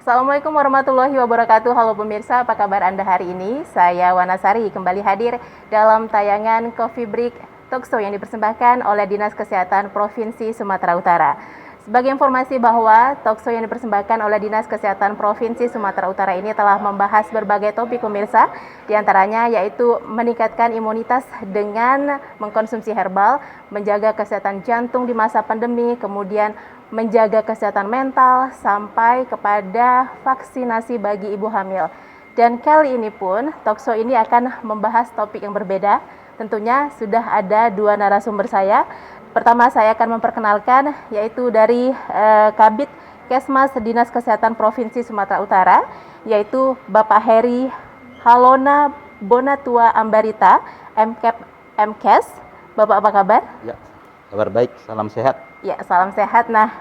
Assalamualaikum warahmatullahi wabarakatuh. Halo pemirsa, apa kabar Anda hari ini? Saya Wanasari kembali hadir dalam tayangan Coffee Break Talkshow yang dipersembahkan oleh Dinas Kesehatan Provinsi Sumatera Utara. Sebagai informasi bahwa talkshow yang dipersembahkan oleh Dinas Kesehatan Provinsi Sumatera Utara ini telah membahas berbagai topik pemirsa, diantaranya yaitu meningkatkan imunitas dengan mengkonsumsi herbal, menjaga kesehatan jantung di masa pandemi, kemudian menjaga kesehatan mental, sampai kepada vaksinasi bagi ibu hamil. Dan kali ini pun talkshow ini akan membahas topik yang berbeda. Tentunya sudah ada dua narasumber saya. Pertama saya akan memperkenalkan yaitu dari Kabid Kesmas Dinas Kesehatan Provinsi Sumatera Utara, yaitu Bapak Heri Halona Bonatua Ambarita, MKes. Bapak apa kabar? Ya, kabar baik, salam sehat. Ya, salam sehat. Nah,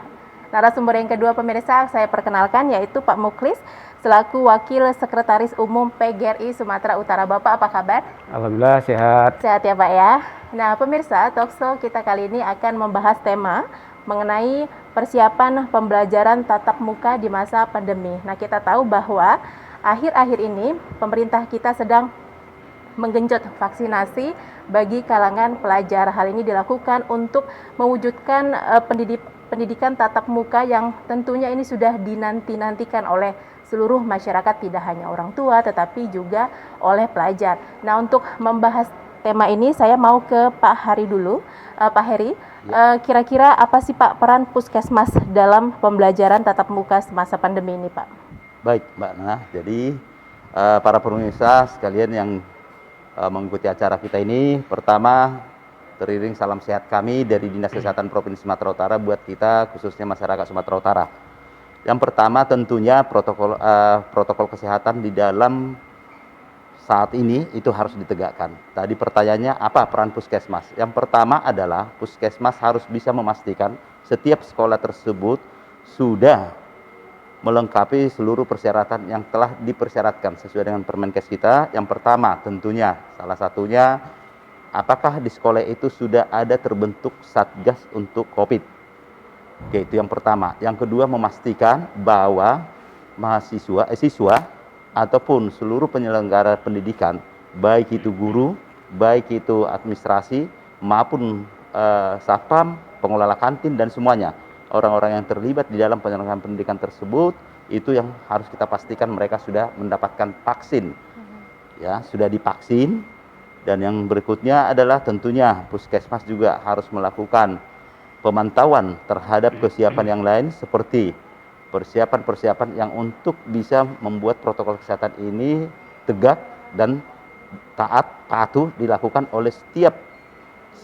narasumber yang kedua pemirsa saya perkenalkan yaitu Pak Muklis selaku Wakil Sekretaris Umum PGRI Sumatera Utara. Bapak apa kabar? Alhamdulillah sehat. Sehat ya Pak ya. Nah pemirsa, talkshow kita kali ini akan membahas tema mengenai persiapan pembelajaran tatap muka di masa pandemi. Nah kita tahu bahwa akhir-akhir ini pemerintah kita sedang menggenjot vaksinasi bagi kalangan pelajar. Hal ini dilakukan untuk mewujudkan pendidikan tatap muka yang tentunya ini sudah dinanti-nantikan oleh seluruh masyarakat, tidak hanya orang tua tetapi juga oleh pelajar. Nah, untuk membahas tema ini saya mau ke Pak Hari dulu. Pak Heri, kira-kira apa sih Pak peran Puskesmas dalam pembelajaran tatap muka semasa pandemi ini, Pak? Baik, Mbak Nana. Jadi para pemirsa sekalian yang mengikuti acara kita ini, pertama teriring salam sehat kami dari Dinas Kesehatan Provinsi Sumatera Utara buat kita khususnya masyarakat Sumatera Utara. Yang pertama tentunya protokol kesehatan di dalam saat ini itu harus ditegakkan. Tadi pertanyaannya apa peran Puskesmas? Yang pertama adalah Puskesmas harus bisa memastikan setiap sekolah tersebut sudah melengkapi seluruh persyaratan yang telah dipersyaratkan sesuai dengan Permenkes kita. Yang pertama tentunya salah satunya apakah di sekolah itu sudah ada terbentuk Satgas untuk COVID. Oke, itu yang pertama. Yang kedua memastikan bahwa siswa ataupun seluruh penyelenggara pendidikan, baik itu guru, baik itu administrasi maupun satpam, pengelola kantin dan semuanya, orang-orang yang terlibat di dalam penyelenggaraan pendidikan tersebut itu yang harus kita pastikan mereka sudah mendapatkan vaksin. Ya, sudah divaksin. Dan yang berikutnya adalah tentunya Puskesmas juga harus melakukan pemantauan terhadap kesiapan yang lain seperti persiapan-persiapan yang untuk bisa membuat protokol kesehatan ini tegak dan taat, patuh dilakukan oleh setiap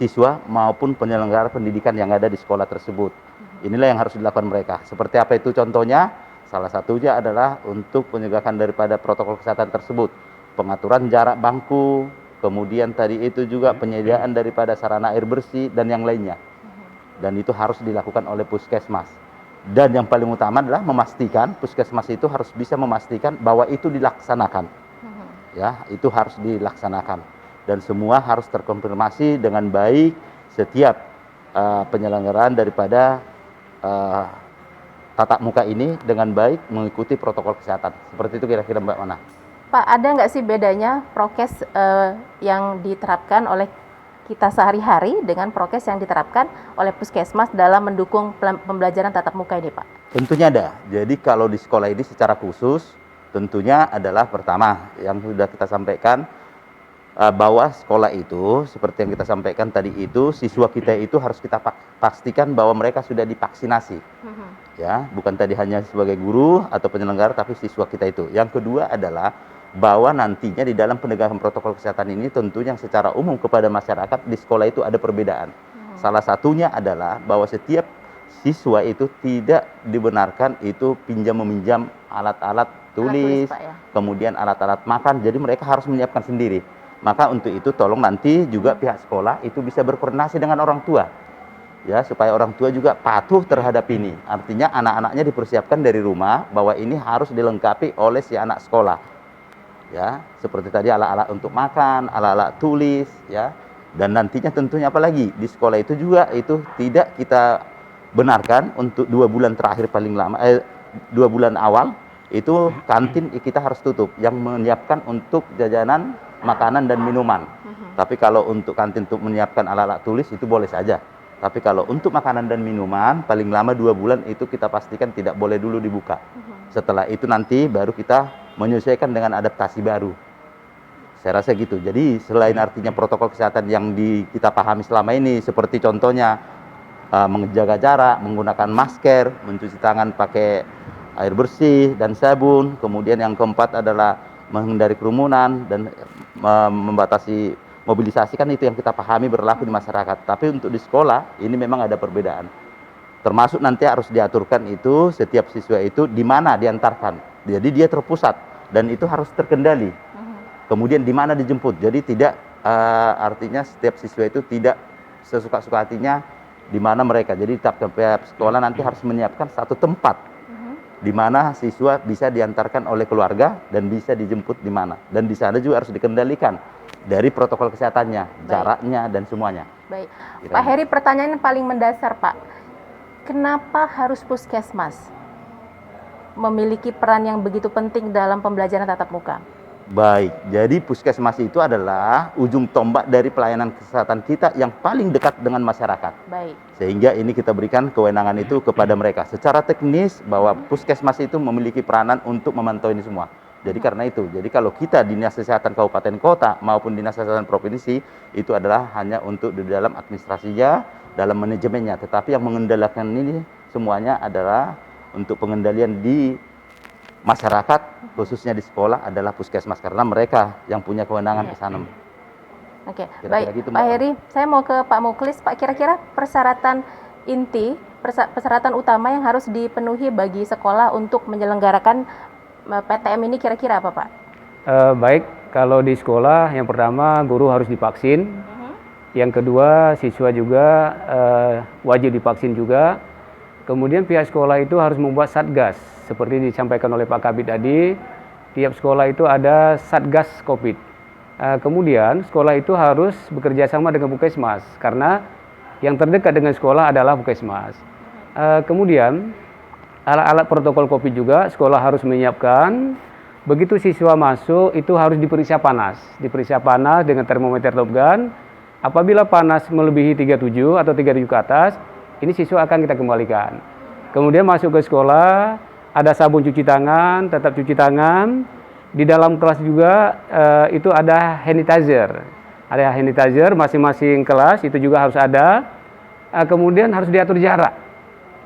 siswa maupun penyelenggara pendidikan yang ada di sekolah tersebut. Inilah yang harus dilakukan mereka. Seperti apa itu contohnya? Salah satunya adalah untuk penegakan daripada protokol kesehatan tersebut. Pengaturan jarak bangku, kemudian tadi itu juga penyediaan daripada sarana air bersih dan yang lainnya. Dan itu harus dilakukan oleh Puskesmas. Dan yang paling utama adalah memastikan Puskesmas itu harus bisa memastikan bahwa itu dilaksanakan. Ya, itu harus dilaksanakan. Dan semua harus terkonfirmasi dengan baik setiap penyelenggaraan daripada tatap muka ini dengan baik mengikuti protokol kesehatan. Seperti itu kira-kira Mbak Mana. Pak, ada nggak sih bedanya prokes yang diterapkan oleh kita sehari-hari dengan prokes yang diterapkan oleh Puskesmas dalam mendukung pembelajaran tatap muka ini, Pak? Tentunya ada. Jadi kalau di sekolah ini secara khusus, tentunya adalah pertama yang sudah kita sampaikan bahwa sekolah itu seperti yang kita sampaikan tadi itu siswa kita itu harus kita pastikan bahwa mereka sudah divaksinasi. Ya, bukan tadi hanya sebagai guru atau penyelenggara tapi siswa kita itu. Yang kedua adalah bahwa nantinya di dalam penegakan protokol kesehatan ini tentu yang secara umum kepada masyarakat di sekolah itu ada perbedaan. Salah satunya adalah bahwa setiap siswa itu tidak dibenarkan itu meminjam alat-alat tulis, kemudian alat-alat makan, jadi mereka harus menyiapkan sendiri. Maka untuk itu tolong nanti juga pihak sekolah itu bisa berkoordinasi dengan orang tua. Ya, supaya orang tua juga patuh terhadap ini. Artinya anak-anaknya dipersiapkan dari rumah bahwa ini harus dilengkapi oleh si anak sekolah. Ya, seperti tadi alat-alat untuk makan, alat-alat tulis, ya. Dan nantinya tentunya apalagi di sekolah itu juga itu tidak kita benarkan untuk 2 bulan terakhir paling lama 2 bulan awal itu kantin kita harus tutup, yang menyiapkan untuk jajanan, makanan dan minuman. Tapi kalau untuk kantin untuk menyiapkan alat-alat tulis itu boleh saja. Tapi kalau untuk makanan dan minuman paling lama 2 bulan itu kita pastikan tidak boleh dulu dibuka. Setelah itu nanti baru kita menyesuaikan dengan adaptasi baru. Saya rasa gitu. Jadi selain artinya protokol kesehatan yang kita pahami selama ini, seperti contohnya menjaga jarak, menggunakan masker, mencuci tangan pakai air bersih dan sabun. Kemudian yang keempat adalah menghindari kerumunan dan membatasi mobilisasi, kan itu yang kita pahami berlaku di masyarakat. Tapi untuk di sekolah ini memang ada perbedaan. Termasuk nanti harus diaturkan itu setiap siswa itu di mana diantarkan. Jadi dia terpusat dan itu harus terkendali. Kemudian di mana dijemput. Jadi tidak artinya setiap siswa itu tidak sesuka-suka hatinya di mana mereka. Jadi tiap sekolah nanti harus menyiapkan satu tempat di mana siswa bisa diantarkan oleh keluarga dan bisa dijemput di mana. Dan di sana juga harus dikendalikan dari protokol kesehatannya, jaraknya dan semuanya. Baik. Pak Heri, pertanyaan yang paling mendasar, Pak. Kenapa harus puskesmas memiliki peran yang begitu penting dalam pembelajaran tatap muka? Baik, jadi puskesmas itu adalah ujung tombak dari pelayanan kesehatan kita yang paling dekat dengan masyarakat. Baik. Sehingga ini kita berikan kewenangan itu kepada mereka. Secara teknis bahwa puskesmas itu memiliki peranan untuk memantau ini semua. Jadi karena itu, jadi kalau kita Dinas Kesehatan Kabupaten Kota maupun Dinas Kesehatan Provinsi itu adalah hanya untuk di dalam administrasinya, dalam manajemennya. Tetapi yang mengendalikan ini semuanya adalah untuk pengendalian di masyarakat, khususnya di sekolah adalah puskesmas, karena mereka yang punya kewenangan ke sana. Oke, baik. Pak Heri, saya mau ke Pak Muklis. Pak, kira-kira persyaratan inti, persyaratan utama yang harus dipenuhi bagi sekolah untuk menyelenggarakan PTM ini kira-kira apa, Pak? Baik, kalau di sekolah yang pertama guru harus divaksin, yang kedua siswa juga wajib divaksin juga. Kemudian pihak sekolah itu harus membuat satgas, seperti disampaikan oleh Pak Kabid tadi, tiap sekolah itu ada satgas COVID. Kemudian sekolah itu harus bekerja sama dengan Puskesmas, karena yang terdekat dengan sekolah adalah Puskesmas. Kemudian alat-alat protokol COVID juga sekolah harus menyiapkan. Begitu siswa masuk itu harus diperiksa panas dengan termometer Top Gun. Apabila panas melebihi 37 atau 37 ke atas, ini siswa akan kita kembalikan. Kemudian masuk ke sekolah, ada sabun cuci tangan, tetap cuci tangan. Di dalam kelas juga itu ada hand sanitizer. Ada hand sanitizer masing-masing kelas, itu juga harus ada. Kemudian harus diatur jarak.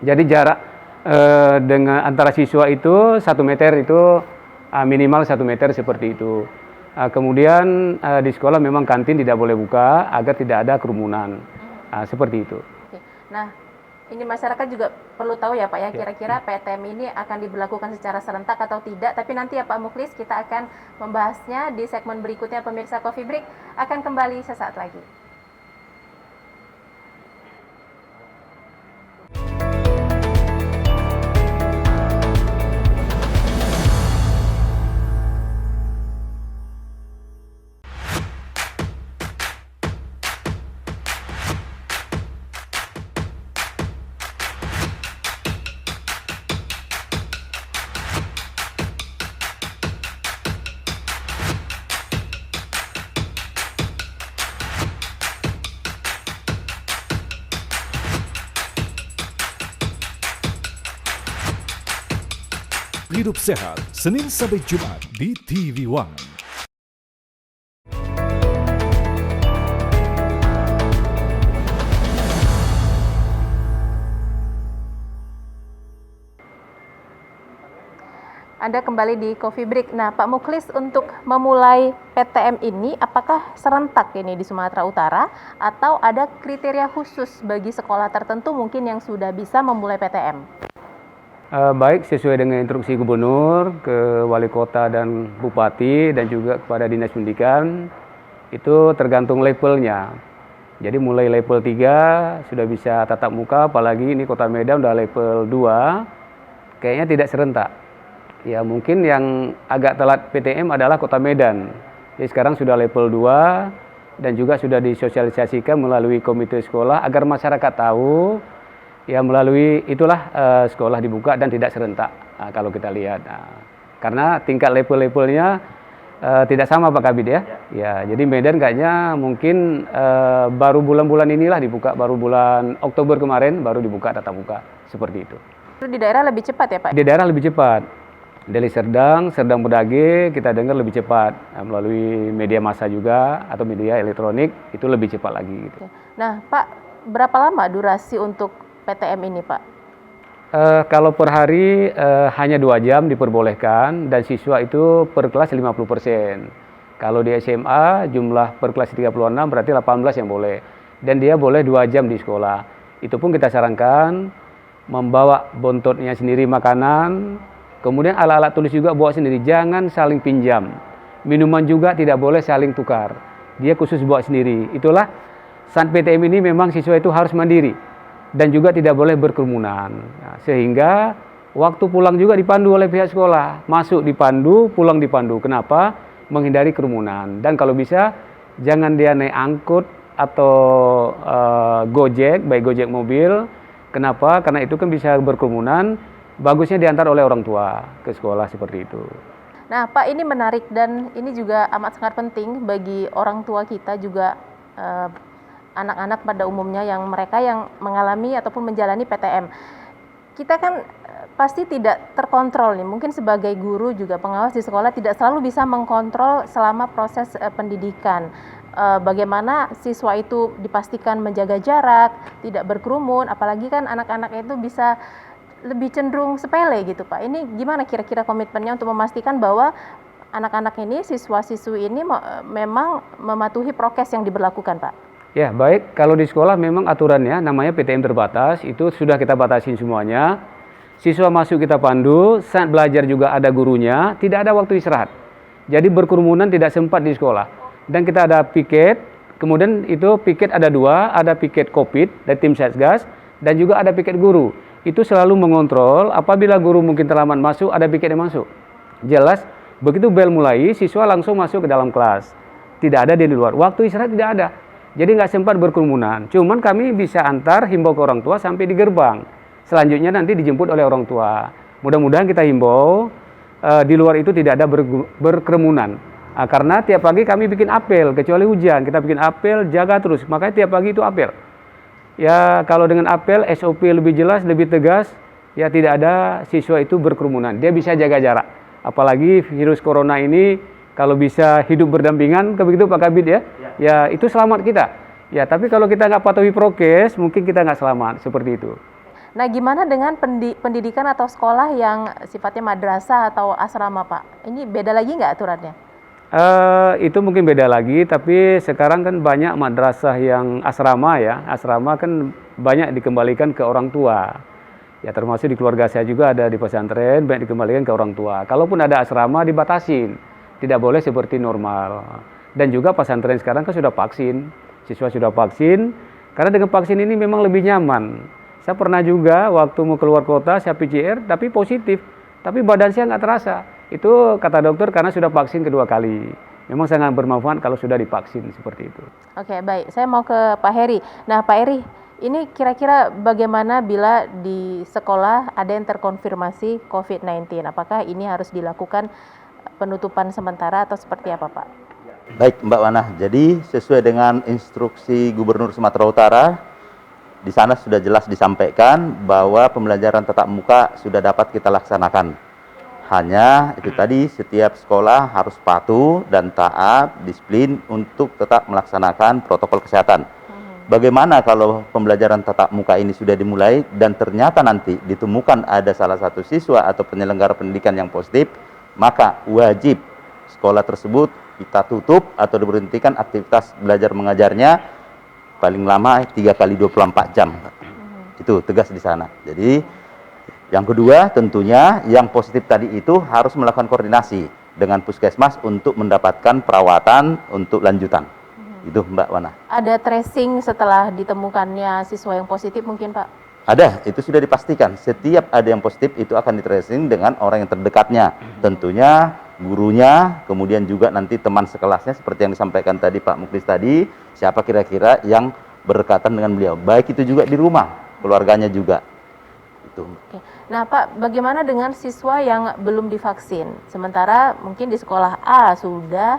Jadi jarak dengan antara siswa itu 1 meter itu minimal 1 meter seperti itu. Kemudian di sekolah memang kantin tidak boleh buka agar tidak ada kerumunan. Seperti itu. Nah, ini masyarakat juga perlu tahu ya Pak ya, kira-kira PTM ini akan diberlakukan secara serentak atau tidak. Tapi nanti ya Pak Muklis, kita akan membahasnya di segmen berikutnya. Pemirsa Coffee Break akan kembali sesaat lagi. Hidup Sehat, Senin sampai Jumat di TV One. Anda kembali di Coffee Break. Nah, Pak Muklis, untuk memulai PTM ini, apakah serentak ini di Sumatera Utara atau ada kriteria khusus bagi sekolah tertentu mungkin yang sudah bisa memulai PTM? Baik, sesuai dengan instruksi gubernur ke wali kota dan bupati dan juga kepada dinas pendidikan, itu tergantung levelnya. Jadi mulai level 3 sudah bisa tatap muka, apalagi ini Kota Medan udah level 2, kayaknya tidak serentak. Ya mungkin yang agak telat PTM adalah Kota Medan. Jadi sekarang sudah level 2 dan juga sudah disosialisasikan melalui komite sekolah agar masyarakat tahu. Ya melalui itulah sekolah dibuka dan tidak serentak kalau kita lihat. karena tingkat level-levelnya tidak sama Pak Kabid ya. Ya, jadi Medan kayaknya mungkin baru bulan-bulan inilah dibuka, baru bulan Oktober kemarin baru dibuka tatap muka seperti itu. Itu di daerah lebih cepat ya Pak? Di daerah lebih cepat. Dari Serdang Bedage kita dengar lebih cepat melalui media massa juga atau media elektronik itu lebih cepat lagi. Gitu. Nah Pak, berapa lama durasi untuk PTM ini Pak? Kalau per hari hanya 2 jam diperbolehkan dan siswa itu per kelas 50%. Kalau di SMA jumlah per kelas 36 berarti 18 yang boleh. Dan dia boleh 2 jam di sekolah. Itu pun kita sarankan membawa bontotnya sendiri makanan, kemudian alat-alat tulis juga bawa sendiri, jangan saling pinjam. Minuman juga tidak boleh saling tukar. Dia khusus bawa sendiri. Itulah saat PTM ini memang siswa itu harus mandiri dan juga tidak boleh berkerumunan. Nah, sehingga waktu pulang juga dipandu oleh pihak sekolah. Masuk dipandu, pulang dipandu. Kenapa? Menghindari kerumunan. Dan kalau bisa jangan dia naik angkut atau Gojek, baik Gojek mobil. Kenapa? Karena itu kan bisa berkerumunan. Bagusnya diantar oleh orang tua ke sekolah seperti itu. Nah Pak, ini menarik dan ini juga amat sangat penting bagi orang tua kita juga, anak-anak pada umumnya yang mereka yang mengalami ataupun menjalani PTM. Kita kan pasti tidak terkontrol nih, mungkin sebagai guru juga pengawas di sekolah tidak selalu bisa mengkontrol selama proses pendidikan. Bagaimana siswa itu dipastikan menjaga jarak, tidak berkerumun, apalagi kan anak-anak itu bisa lebih cenderung sepele gitu Pak. Ini gimana kira-kira komitmennya untuk memastikan bahwa anak-anak ini, siswa-siswi ini memang mematuhi prokes yang diberlakukan Pak? Ya baik, kalau di sekolah memang aturannya namanya PTM terbatas, itu sudah kita batasin semuanya. Siswa masuk kita pandu, saat belajar juga ada gurunya, tidak ada waktu istirahat. Jadi berkerumunan tidak sempat di sekolah. Dan kita ada piket, kemudian itu piket ada 2, ada piket COVID dari tim Satgas, dan juga ada piket guru. Itu selalu mengontrol apabila guru mungkin terlambat masuk, ada piket yang masuk. Jelas, begitu bel mulai, siswa langsung masuk ke dalam kelas. Tidak ada di luar, waktu istirahat tidak ada. Jadi nggak sempat berkerumunan. Cuman kami bisa antar, himbau ke orang tua sampai di gerbang. Selanjutnya nanti dijemput oleh orang tua. Mudah-mudahan kita himbau, di luar itu tidak ada berkerumunan. Karena tiap pagi kami bikin apel, kecuali hujan, kita bikin apel, jaga terus. Makanya tiap pagi itu apel. Ya kalau dengan apel, SOP lebih jelas, lebih tegas, ya tidak ada siswa itu berkerumunan. Dia bisa jaga jarak. Apalagi virus corona ini, kalau bisa hidup berdampingan, begitu Pak Kabid ya, ya itu selamat kita. Ya tapi kalau kita nggak patuhi prokes, mungkin kita nggak selamat, seperti itu. Nah gimana dengan pendidikan atau sekolah yang sifatnya madrasah atau asrama Pak? Ini beda lagi nggak aturannya? Itu mungkin beda lagi, tapi sekarang kan banyak madrasah yang asrama ya. Asrama kan banyak dikembalikan ke orang tua. Ya termasuk di keluarga saya juga ada di pesantren, banyak dikembalikan ke orang tua. Kalaupun ada asrama dibatasin, tidak boleh seperti normal. Dan juga pesantren sekarang kan sudah vaksin, siswa sudah vaksin, karena dengan vaksin ini memang lebih nyaman. Saya pernah juga waktu mau keluar kota, saya PCR, tapi positif, tapi badan saya nggak terasa. Itu kata dokter karena sudah vaksin kedua kali. Memang sangat bermanfaat kalau sudah divaksin seperti itu. Oke, baik. Saya mau ke Pak Heri. Nah, Pak Heri, ini kira-kira bagaimana bila di sekolah ada yang terkonfirmasi COVID-19? Apakah ini harus dilakukan penutupan sementara atau seperti apa, Pak? Baik, Mbak Wana. Jadi sesuai dengan instruksi Gubernur Sumatera Utara, di sana sudah jelas disampaikan bahwa pembelajaran tatap muka sudah dapat kita laksanakan. Hanya itu tadi, setiap sekolah harus patuh dan taat, disiplin untuk tetap melaksanakan protokol kesehatan. Bagaimana kalau pembelajaran tatap muka ini sudah dimulai dan ternyata nanti ditemukan ada salah satu siswa atau penyelenggara pendidikan yang positif, maka wajib sekolah tersebut kita tutup atau diberhentikan aktivitas belajar mengajarnya paling lama 3 kali 24 jam. Itu tegas di sana. Jadi yang kedua tentunya yang positif tadi itu harus melakukan koordinasi dengan puskesmas untuk mendapatkan perawatan untuk lanjutan. Itu Mbak Wana. Ada tracing setelah ditemukannya siswa yang positif mungkin Pak? Ada, itu sudah dipastikan. Setiap ada yang positif itu akan di-tracing dengan orang yang terdekatnya. Tentunya gurunya, kemudian juga nanti teman sekelasnya seperti yang disampaikan tadi Pak Muklis tadi, siapa kira-kira yang berdekatan dengan beliau. Baik itu juga di rumah, keluarganya juga. Itu. Oke. Nah Pak, bagaimana dengan siswa yang belum divaksin? Sementara mungkin di sekolah A sudah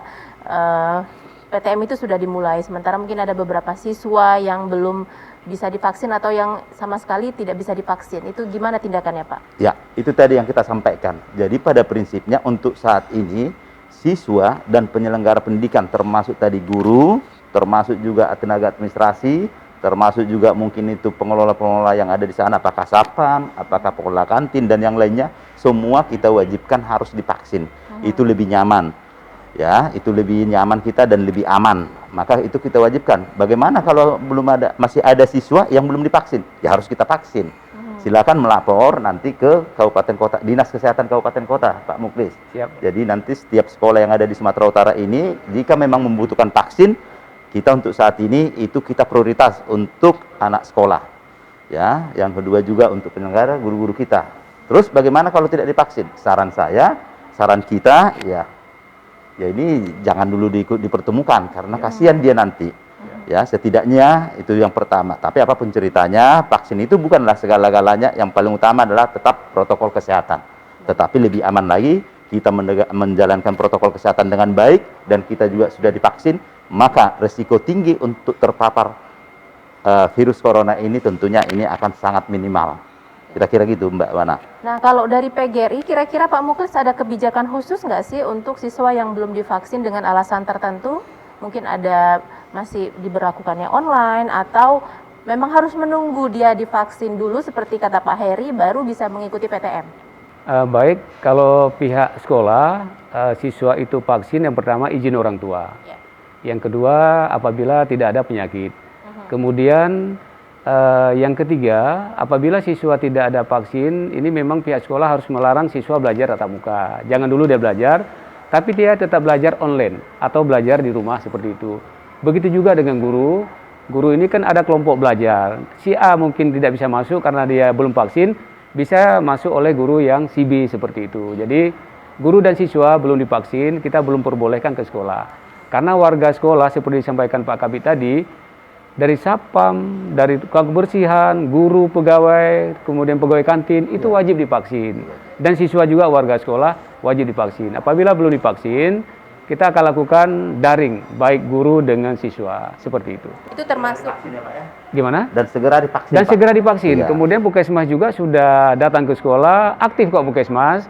PTM itu sudah dimulai, sementara mungkin ada beberapa siswa yang belum bisa divaksin atau yang sama sekali tidak bisa divaksin. Itu gimana tindakannya Pak? Ya, itu tadi yang kita sampaikan. Jadi pada prinsipnya untuk saat ini siswa dan penyelenggara pendidikan termasuk tadi guru, termasuk juga tenaga administrasi, termasuk juga mungkin itu pengelola-pengelola yang ada di sana, apakah satpam, apakah pengelola kantin dan yang lainnya, semua kita wajibkan harus divaksin. Itu lebih nyaman. Ya, itu lebih nyaman kita dan lebih aman. Maka itu kita wajibkan. Bagaimana kalau masih ada siswa yang belum divaksin? Ya harus kita vaksin. Silakan melapor nanti ke kabupaten kota, Dinas Kesehatan Kabupaten Kota, Pak Muklis. Siap. Jadi nanti setiap sekolah yang ada di Sumatera Utara ini, jika memang membutuhkan vaksin, kita untuk saat ini itu kita prioritas untuk anak sekolah. Ya, yang kedua juga untuk penyelenggara guru-guru kita. Terus bagaimana kalau tidak divaksin? Saran kita, ya ini jangan dulu dipertemukan karena kasihan dia nanti. Ya, setidaknya itu yang pertama. Tapi apapun ceritanya, vaksin itu bukanlah segala-galanya. Yang paling utama adalah tetap protokol kesehatan. Tetapi lebih aman lagi kita menjalankan protokol kesehatan dengan baik dan kita juga sudah divaksin, maka resiko tinggi untuk terpapar virus corona ini tentunya ini akan sangat minimal. Kira-kira gitu Mbak Wana. Nah kalau dari PGRI kira-kira Pak Muklis ada kebijakan khusus nggak sih untuk siswa yang belum divaksin dengan alasan tertentu? Mungkin ada masih diberlakukannya online atau memang harus menunggu dia divaksin dulu seperti kata Pak Heri baru bisa mengikuti PTM? Baik, kalau pihak sekolah, siswa itu vaksin yang pertama izin orang tua. Ya. Yang kedua apabila tidak ada penyakit. Kemudian yang ketiga, apabila siswa tidak ada vaksin, ini memang pihak sekolah harus melarang siswa belajar tatap muka. Jangan dulu dia belajar, tapi dia tetap belajar online atau belajar di rumah seperti itu. Begitu juga dengan guru. Guru ini kan ada kelompok belajar. Si A mungkin tidak bisa masuk karena dia belum vaksin, bisa masuk oleh guru yang si B seperti itu. Jadi guru dan siswa belum divaksin, kita belum perbolehkan ke sekolah. Karena warga sekolah seperti disampaikan Pak Kabid tadi, dari satpam, dari tukang kebersihan, guru, pegawai, kemudian pegawai kantin, itu wajib divaksin. Dan siswa juga warga sekolah wajib divaksin. Apabila belum divaksin, kita akan lakukan daring, baik guru dengan siswa, seperti itu. Itu termasuk Gimana? Dan segera divaksin. Dan segera divaksin. Iya. Kemudian Puskesmas juga sudah datang ke sekolah, aktif kok Puskesmas.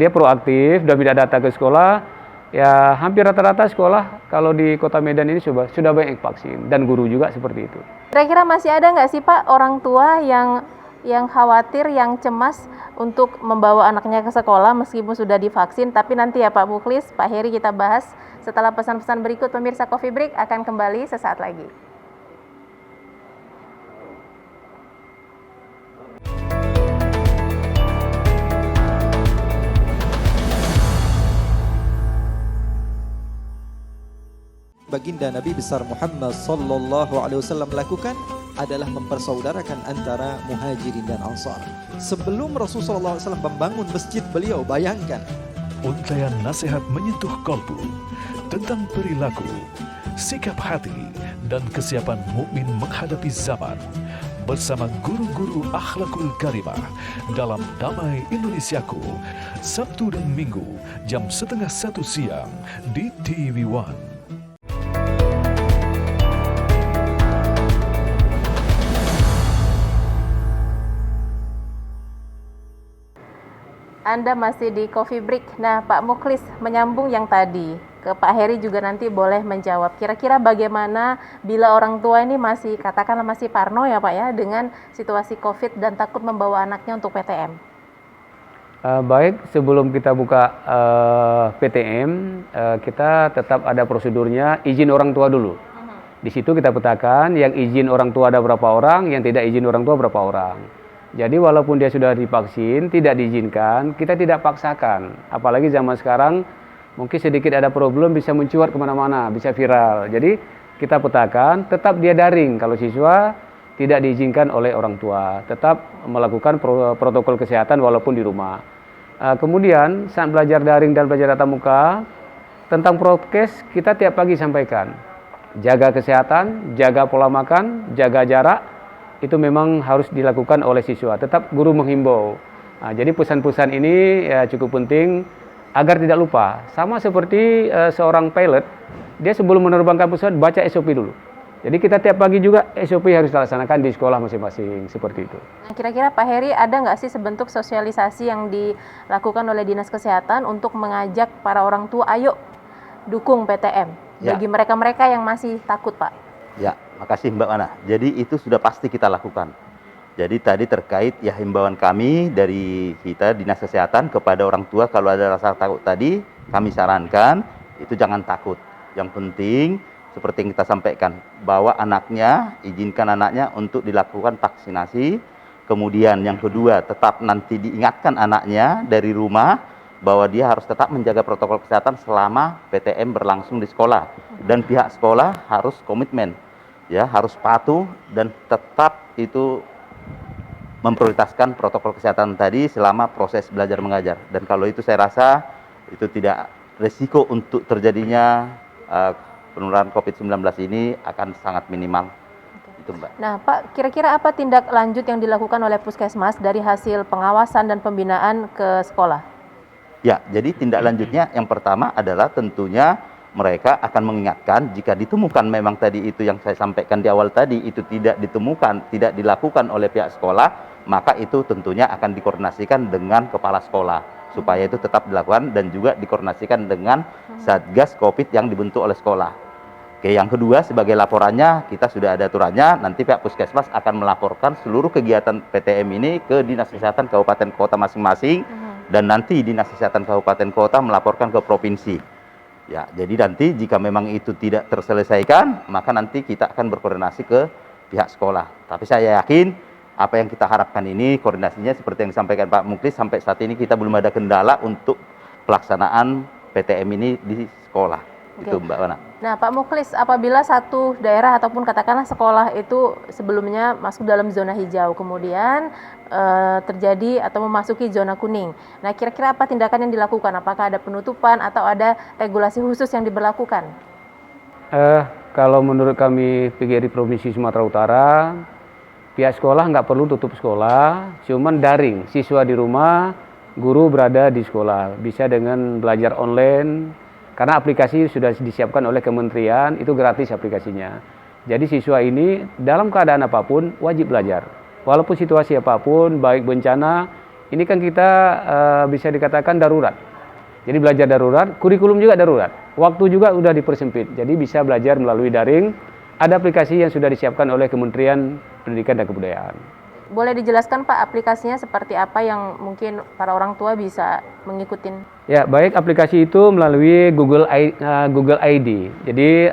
Dia proaktif, dan tidak datang ke sekolah. Ya hampir rata-rata sekolah kalau di Kota Medan ini sudah banyak vaksin dan guru juga seperti itu. Kira-kira masih ada nggak sih Pak orang tua yang khawatir, yang cemas untuk membawa anaknya ke sekolah meskipun sudah divaksin? Tapi nanti ya Pak Muklis, Pak Heri kita bahas setelah pesan-pesan berikut. Pemirsa Coffee Break akan kembali sesaat lagi. Baginda Nabi besar Muhammad sallallahu alaihi wasallam lakukan adalah mempersaudarakan antara Muhajirin dan Ansar. Sebelum Rasulullah SAW membangun masjid, beliau bayangkan Untaian nasihat menyentuh kolbu tentang perilaku, sikap hati, dan kesiapan mukmin menghadapi zaman bersama guru-guru akhlakul karimah dalam Damai Indonesiaku, Sabtu dan Minggu jam 12:30 siang di TV One. Anda masih di Coffee Break. Nah, Pak Muklis menyambung yang tadi ke Pak Heri juga nanti boleh menjawab. Kira-kira bagaimana bila orang tua ini masih katakanlah masih parno ya Pak ya dengan situasi COVID dan takut membawa anaknya untuk PTM? Baik, sebelum kita buka PTM, kita tetap ada prosedurnya izin orang tua dulu. Di situ kita petakan yang izin orang tua ada berapa orang, yang tidak izin orang tua berapa orang. Jadi walaupun dia sudah divaksin, tidak diizinkan, kita tidak paksakan. Apalagi zaman sekarang mungkin sedikit ada problem bisa mencuat kemana-mana, bisa viral. Jadi kita petakan, tetap dia daring kalau siswa tidak diizinkan oleh orang tua. Tetap melakukan protokol kesehatan walaupun di rumah. Kemudian saat belajar daring dan belajar tatap muka, tentang prokes kita tiap pagi sampaikan. Jaga kesehatan, jaga pola makan, jaga jarak. itu memang harus dilakukan oleh siswa. Tetap guru menghimbau. Nah, jadi pesan-pesan ini ya cukup penting agar tidak lupa. Sama seperti seorang pilot, dia sebelum menerbangkan pesawat baca SOP dulu. Jadi kita tiap pagi juga SOP harus dilaksanakan di sekolah masing-masing, seperti itu. Kira-kira Pak Heri ada nggak sih sebentuk sosialisasi yang dilakukan oleh Dinas Kesehatan untuk mengajak para orang tua, ayo dukung PTM bagi mereka-mereka yang masih takut, Pak? Ya, makasih Mbak Wana. Jadi itu sudah pasti kita lakukan. Jadi tadi terkait ya himbauan kami dari kita Dinas Kesehatan kepada orang tua, kalau ada rasa takut tadi, kami sarankan itu jangan takut. Yang penting seperti yang kita sampaikan, bawa anaknya, izinkan anaknya untuk dilakukan vaksinasi. Kemudian yang kedua, tetap nanti diingatkan anaknya dari rumah bahwa dia harus tetap menjaga protokol kesehatan selama PTM berlangsung di sekolah. Dan pihak sekolah harus komitmen, ya harus patuh dan tetap itu memprioritaskan protokol kesehatan tadi selama proses belajar mengajar. Dan kalau itu saya rasa itu tidak resiko untuk terjadinya penularan COVID-19 ini akan sangat minimal. Itu Mbak. Nah Pak, kira-kira apa tindak lanjut yang dilakukan oleh Puskesmas dari hasil pengawasan dan pembinaan ke sekolah? Ya, jadi tindak lanjutnya yang pertama adalah tentunya mereka akan mengingatkan jika ditemukan memang tadi itu yang saya sampaikan di awal tadi itu tidak ditemukan, tidak dilakukan oleh pihak sekolah, maka itu tentunya akan dikoordinasikan dengan kepala sekolah supaya itu tetap dilakukan dan juga dikoordinasikan dengan Satgas COVID yang dibentuk oleh sekolah. Oke, yang kedua sebagai laporannya kita sudah ada aturannya, nanti pihak Puskesmas akan melaporkan seluruh kegiatan PTM ini ke Dinas Kesehatan Kabupaten Kota masing-masing dan nanti Dinas Kesehatan Kabupaten Kota melaporkan ke provinsi. Ya, jadi nanti jika memang itu tidak terselesaikan, maka nanti kita akan berkoordinasi ke pihak sekolah. Tapi saya yakin apa yang kita harapkan ini koordinasinya seperti yang disampaikan Pak Muklis, sampai saat ini kita belum ada kendala untuk pelaksanaan PTM ini di sekolah. Oke. Itu Mbak Wana. Nah Pak Muklis, apabila satu daerah ataupun katakanlah sekolah itu sebelumnya masuk dalam zona hijau, kemudian terjadi atau memasuki zona kuning. Nah kira-kira apa tindakan yang dilakukan? Apakah ada penutupan atau ada regulasi khusus yang diberlakukan? Kalau menurut kami PGRI Provinsi Sumatera Utara, pihak sekolah nggak perlu tutup sekolah, cuman daring, siswa di rumah, guru berada di sekolah, bisa dengan belajar online, karena aplikasi sudah disiapkan oleh kementerian, itu gratis aplikasinya. Jadi siswa ini dalam keadaan apapun wajib belajar, walaupun situasi apapun, baik bencana, ini kan kita bisa dikatakan darurat. Jadi belajar darurat, kurikulum juga darurat, waktu juga udah dipersempit, jadi bisa belajar melalui daring. Ada aplikasi yang sudah disiapkan oleh Kementerian Pendidikan dan Kebudayaan. Boleh dijelaskan Pak aplikasinya seperti apa yang mungkin para orang tua bisa mengikuti? Ya, baik, aplikasi itu melalui Google ID. Jadi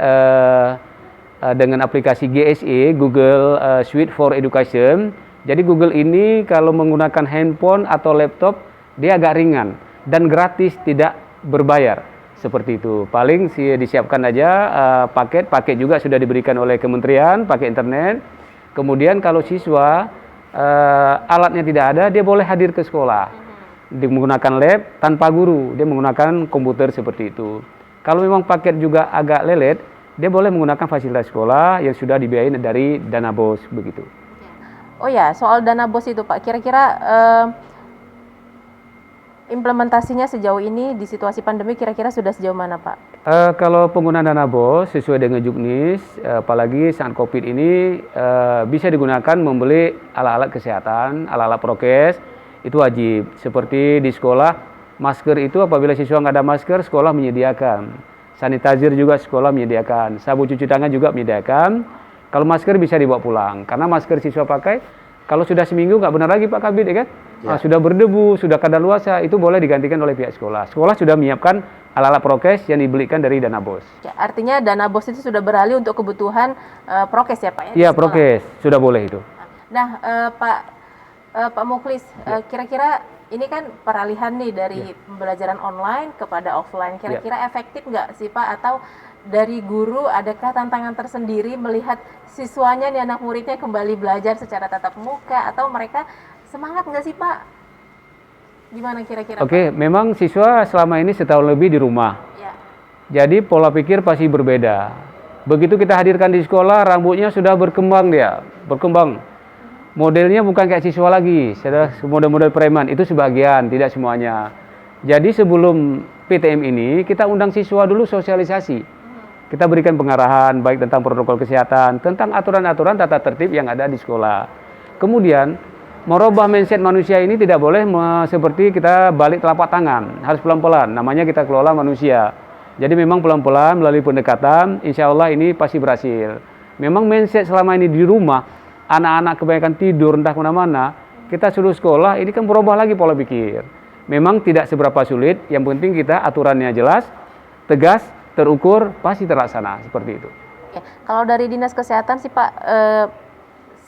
dengan aplikasi GSE, Google Suite for Education. Jadi Google ini kalau menggunakan handphone atau laptop dia agak ringan dan gratis, tidak berbayar. Seperti itu. Paling disiapkan aja paket juga sudah diberikan oleh kementerian, pakai internet. Kemudian kalau siswa alatnya tidak ada, dia boleh hadir ke sekolah. Dia menggunakan lab tanpa guru, dia menggunakan komputer seperti itu. Kalau memang paket juga agak lelet, dia boleh menggunakan fasilitas sekolah yang sudah dibiayain dari dana BOS begitu. Oh ya, soal dana BOS itu Pak, kira-kira implementasinya sejauh ini di situasi pandemi kira-kira sudah sejauh mana Pak? Kalau penggunaan dana BOS sesuai dengan Juknis, apalagi saat COVID ini bisa digunakan membeli alat-alat kesehatan, alat-alat prokes, itu wajib. Seperti di sekolah, masker itu apabila siswa nggak ada masker, sekolah menyediakan. Sanitizer juga sekolah menyediakan. Sabun cuci tangan juga menyediakan. Kalau masker bisa dibawa pulang, karena masker siswa pakai, kalau sudah seminggu nggak benar lagi Pak Kabid, ya kan? Ya. Sudah berdebu, sudah kadaluarsa, itu boleh digantikan oleh pihak sekolah. Sekolah sudah menyiapkan alat-alat prokes yang dibelikan dari dana BOS. Ya, artinya dana BOS itu sudah beralih untuk kebutuhan prokes ya Pak? Iya, prokes sudah boleh itu. Nah, Pak Muklis, kira-kira ini kan peralihan nih dari pembelajaran online kepada offline. Kira-kira efektif nggak sih Pak? Atau dari guru adakah tantangan tersendiri melihat siswanya nih, anak muridnya kembali belajar secara tatap muka, atau mereka semangat nggak sih Pak? Gimana kira-kira? Oke, memang siswa selama ini setahun lebih di rumah. Ya. Jadi pola pikir pasti berbeda. Begitu kita hadirkan di sekolah, rambutnya sudah berkembang dia, berkembang. modelnya bukan kayak siswa lagi, sudah model-model preman, itu sebagian, tidak semuanya. Jadi sebelum PTM ini kita undang siswa dulu sosialisasi. Kita berikan pengarahan baik tentang protokol kesehatan, tentang aturan-aturan tata tertib yang ada di sekolah. Kemudian merubah mindset manusia ini tidak boleh seperti kita balik telapak tangan, harus pelan-pelan. Namanya kita kelola manusia. Jadi memang pelan-pelan melalui pendekatan, insya Allah ini pasti berhasil. Memang mindset selama ini di rumah, anak-anak kebanyakan tidur entah kemana-mana, kita suruh sekolah, ini kan berubah lagi pola pikir. Memang tidak seberapa sulit, yang penting kita aturannya jelas, tegas, terukur, pasti terlaksana, seperti itu. Oke. Kalau dari Dinas Kesehatan sih Pak,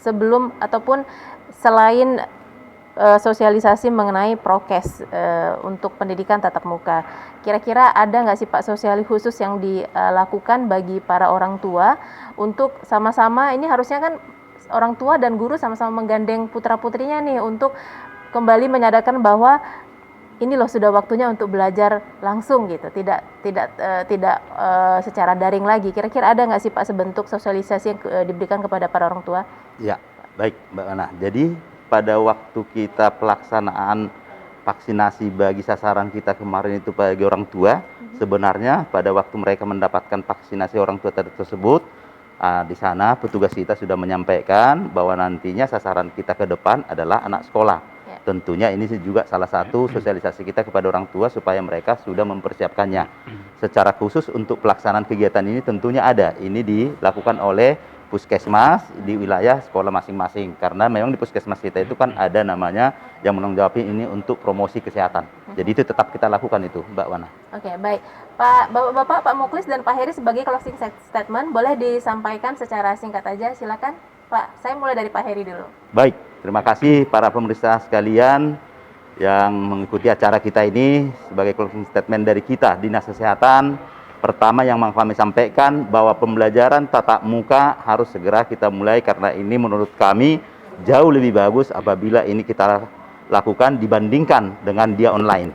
sebelum ataupun selain sosialisasi mengenai prokes untuk pendidikan tatap muka, kira-kira ada nggak sih Pak sosialisasi khusus yang dilakukan bagi para orang tua untuk sama-sama, ini harusnya kan orang tua dan guru sama-sama menggandeng putra-putrinya nih untuk kembali menyadarkan bahwa ini loh sudah waktunya untuk belajar langsung gitu, tidak secara daring lagi. Kira-kira ada nggak sih Pak sebentuk sosialisasi yang diberikan kepada para orang tua? Ya, baik Mbak Ana. Jadi pada waktu kita pelaksanaan vaksinasi bagi sasaran kita kemarin itu bagi orang tua, sebenarnya pada waktu mereka mendapatkan vaksinasi orang tua tersebut, di sana petugas kita sudah menyampaikan bahwa nantinya sasaran kita ke depan adalah anak sekolah. Tentunya ini juga salah satu sosialisasi kita kepada orang tua supaya mereka sudah mempersiapkannya. Secara khusus untuk pelaksanaan kegiatan ini tentunya ada. Ini dilakukan oleh puskesmas di wilayah sekolah masing-masing. Karena memang di puskesmas kita itu kan ada namanya yang menanggung jawab ini untuk promosi kesehatan. Jadi itu tetap kita lakukan itu, Mbak Wana. Oke, baik. Bapak, Pak Muklis dan Pak Heri sebagai closing statement boleh disampaikan secara singkat aja, silakan. Pak, saya mulai dari Pak Heri dulu. Baik, terima kasih para pemirsa sekalian yang mengikuti acara kita ini. Sebagai closing statement dari kita, Dinas Kesehatan, pertama yang mau kami sampaikan bahwa pembelajaran tatap muka harus segera kita mulai karena ini menurut kami jauh lebih bagus apabila ini kita lakukan dibandingkan dengan dia online.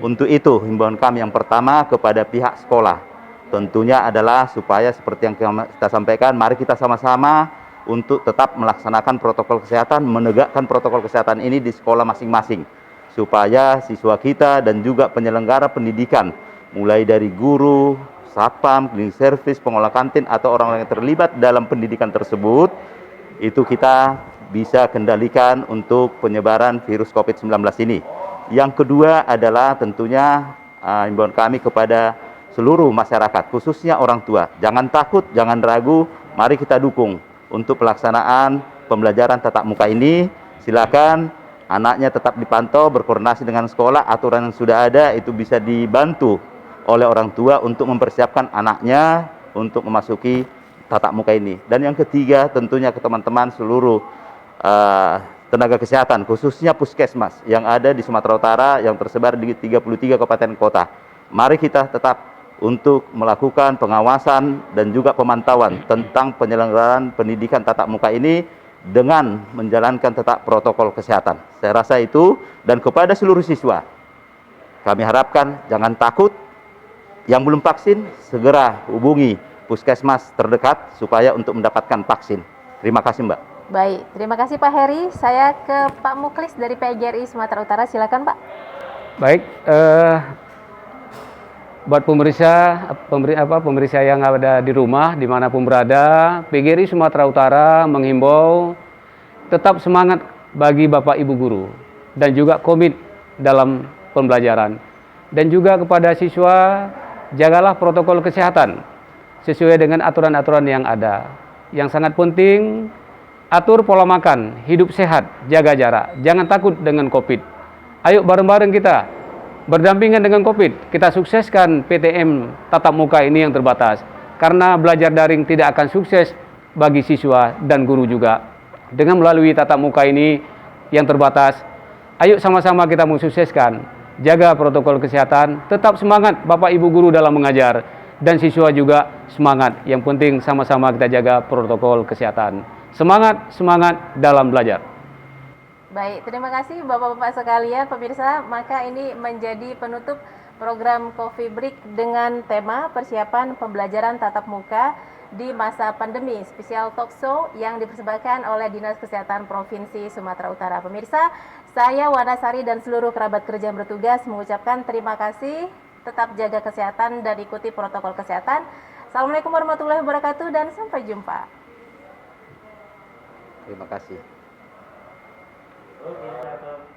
Untuk itu, himbauan kami yang pertama kepada pihak sekolah tentunya adalah supaya seperti yang kita sampaikan, mari kita sama-sama untuk tetap melaksanakan protokol kesehatan, menegakkan protokol kesehatan ini di sekolah masing-masing, supaya siswa kita dan juga penyelenggara pendidikan, mulai dari guru, satpam, cleaning service, pengelola kantin, atau orang-orang yang terlibat dalam pendidikan tersebut, itu kita bisa kendalikan untuk penyebaran virus COVID-19 ini. Yang kedua adalah tentunya himbauan kami kepada seluruh masyarakat, khususnya orang tua. Jangan takut, jangan ragu, mari kita dukung untuk pelaksanaan pembelajaran tatap muka ini. Silakan anaknya tetap dipantau, berkoordinasi dengan sekolah, aturan yang sudah ada itu bisa dibantu oleh orang tua untuk mempersiapkan anaknya untuk memasuki tatap muka ini. Dan yang ketiga tentunya ke teman-teman seluruh tenaga kesehatan, khususnya puskesmas yang ada di Sumatera Utara yang tersebar di 33 kabupaten kota. Mari kita tetap untuk melakukan pengawasan dan juga pemantauan tentang penyelenggaraan pendidikan tatap muka ini dengan menjalankan tetap protokol kesehatan. Saya rasa itu, dan kepada seluruh siswa, kami harapkan jangan takut, yang belum vaksin segera hubungi puskesmas terdekat supaya untuk mendapatkan vaksin. Terima kasih Mbak. Baik, terima kasih Pak Heri. Saya ke Pak Muklis dari PGRI Sumatera Utara, silakan Pak. Baik, buat pemirsa yang ada di rumah, dimanapun berada, PGRI Sumatera Utara menghimbau tetap semangat bagi Bapak Ibu Guru dan juga komit dalam pembelajaran. Dan juga kepada siswa, jagalah protokol kesehatan sesuai dengan aturan-aturan yang ada. Yang sangat penting, atur pola makan, hidup sehat, jaga jarak, jangan takut dengan COVID. Ayo bareng-bareng kita berdampingan dengan COVID, kita sukseskan PTM tatap muka ini yang terbatas. Karena belajar daring tidak akan sukses bagi siswa dan guru juga. Dengan melalui tatap muka ini yang terbatas, ayo sama-sama kita mensukseskan. Jaga protokol kesehatan, tetap semangat Bapak Ibu Guru dalam mengajar, dan siswa juga semangat. Yang penting sama-sama kita jaga protokol kesehatan. Semangat, semangat dalam belajar. Baik, terima kasih Bapak-Bapak sekalian, pemirsa. Maka ini menjadi penutup program Coffee Break dengan tema persiapan pembelajaran tatap muka di masa pandemi, spesial talk show yang dipersembahkan oleh Dinas Kesehatan Provinsi Sumatera Utara. Pemirsa, saya Wanasari dan seluruh kerabat kerja yang bertugas mengucapkan terima kasih, tetap jaga kesehatan dan ikuti protokol kesehatan. Assalamualaikum warahmatullahi wabarakatuh dan sampai jumpa. Terima kasih. Oke, cakep.